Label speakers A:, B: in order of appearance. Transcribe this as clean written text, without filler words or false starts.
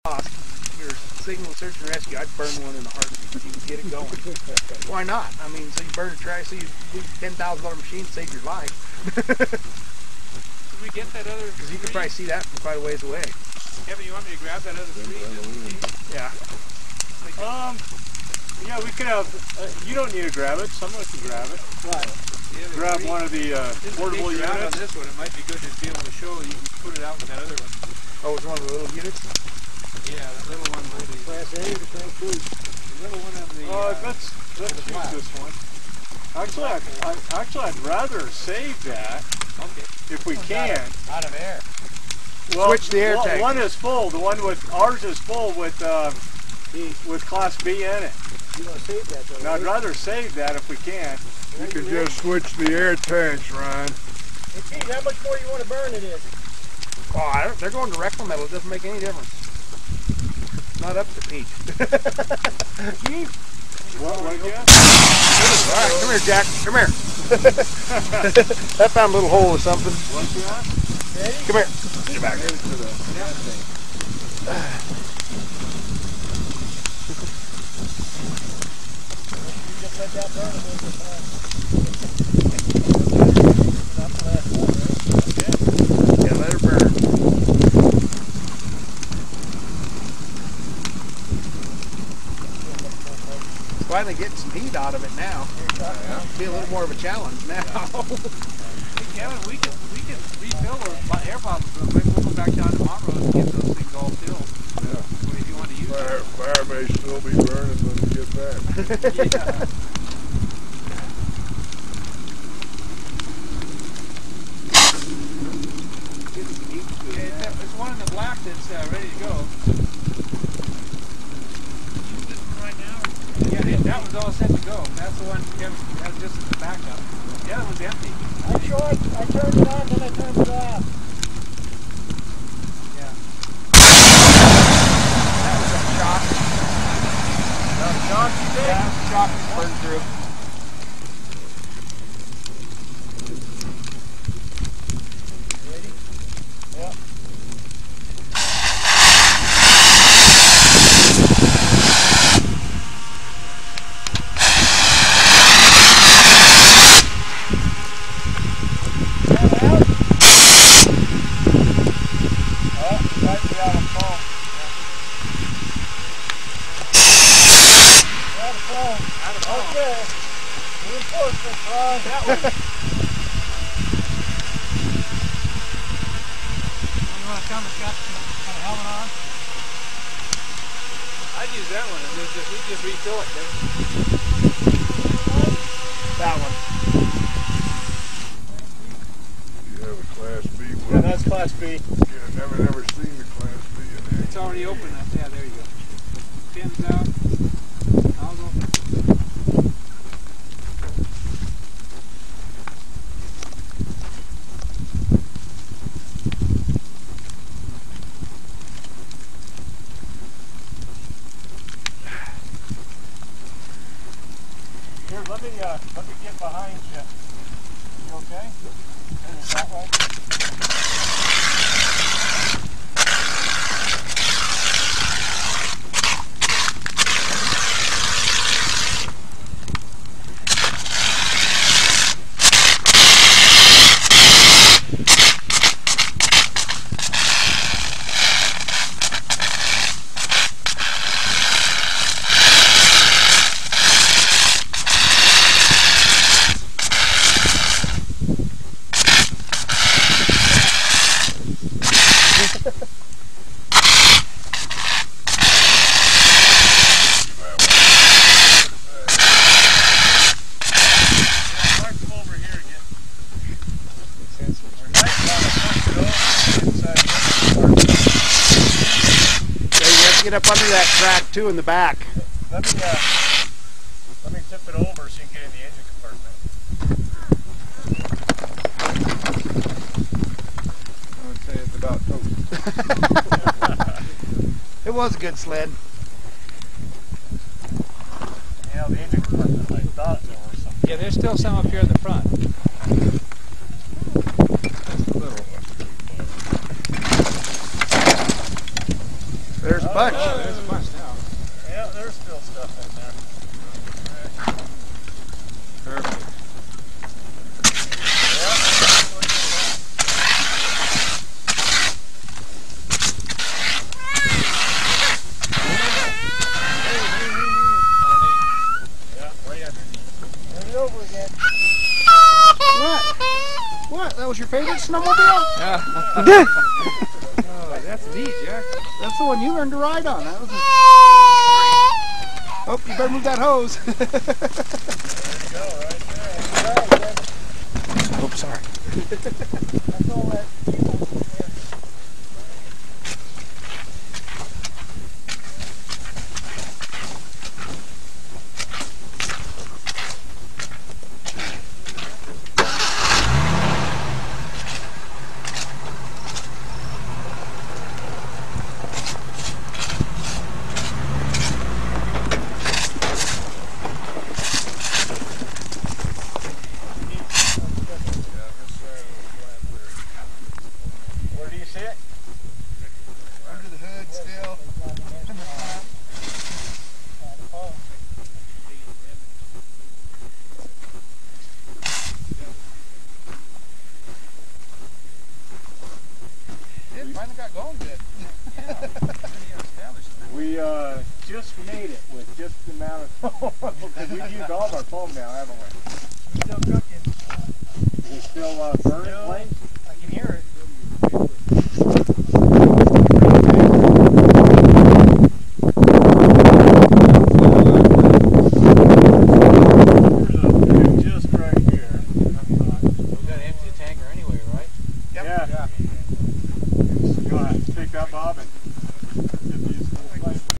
A: your signal search and rescue, I'd burn one in a heartbeat so you can get it going. Why not? I mean, so you burn a trash, so you leave $10,000 machine, save your life.
B: Did we get that other?
A: Because you can probably see that from quite a ways away.
B: Kevin, you want me to grab that other tree?
A: Yeah.
C: Yeah, we could have. You don't need to grab it. Someone can grab it.
A: Right.
C: Grab one of the portable units.
B: On this one, it might be good to be able to show you can put it out with that other one.
A: Oh, it's one of the little units?
B: Yeah, that little one.
A: Class A or Class B?
B: The little one on the.
C: Let's use this one. Actually, I'd rather save that.
B: Okay.
C: If we can.
B: Out of air.
C: Well,
A: switch the air tank.
C: One is full. The one with ours is full with Class B in it.
A: You want to save that though?
C: Now, I'd rather save that if we can.
D: You could just switch the air tanks, Ryan.
A: Hey, Pete, how much more you want to burn it in? Oh, they're going direct on metal. It doesn't make any difference. Not up to Pete.
C: What again?
A: All right, come here, Jack. Come here. I found a little hole or something.
C: What's that?
A: Ready? Come here. Get back here. Just let that burn a little bit more. Not the last one, right? Okay. Yeah, let her burn. Finally getting some heat out of it now. Be a little more of a challenge now.
B: Hey Kevin, we can refill our air bottles real quick. We'll go back down to Montrose and get those things all filled.
D: Yeah.
B: Or if you want to use them.
D: Fire may still be burning when we get back.
B: Yeah. There's one in the black that's ready to go. Use this one right now? Yeah, that one's all set to go. That's the one Kevin has just as the backup. The other one's empty.
A: I'm sure I turned it on, then I turned it off.
B: Yeah.
A: That was a shock.
C: Shock, you think?
A: Yeah, shock burned through. Ready? Yep. Okay. Reinforcement, Ron. That one.
B: You want to come and got some kind of helmet on? I'd use that one and we just refill it, Kevin.
A: That one.
D: You have a Class B one.
A: Yeah, that's Class B.
D: Yeah, never seen the Class B in there.
B: It's already open. Yeah, there you go. Pins out. I'll go.
C: Here, let me get behind you. You okay? That way.
A: Get up under that track too in the back.
C: Let me tip it over so you can get in the engine compartment.
D: I would say it's about toast.
A: It was a good sled.
C: Yeah, the engine compartment, I thought there was something.
B: Yeah, there's still some up here in the front.
D: That's a little one.
A: There's bunch.
C: Oh, there's a bunch now.
B: Yeah, there's still stuff in there.
C: Perfect.
A: What? That was your favorite snowmobile?
C: Yeah. Oh, that's neat, Jack.
A: That's the one you learned to ride on. That was Oh, you better move that hose. Oh, sorry.
B: That's all that people. Where do you sit?
A: Under the hood still.
B: It finally got going good.
C: We just made it with just the amount of foam because we've used all of our foam now, haven't we?
B: Still cooking.
C: Is it still burning flame?
B: I can hear it.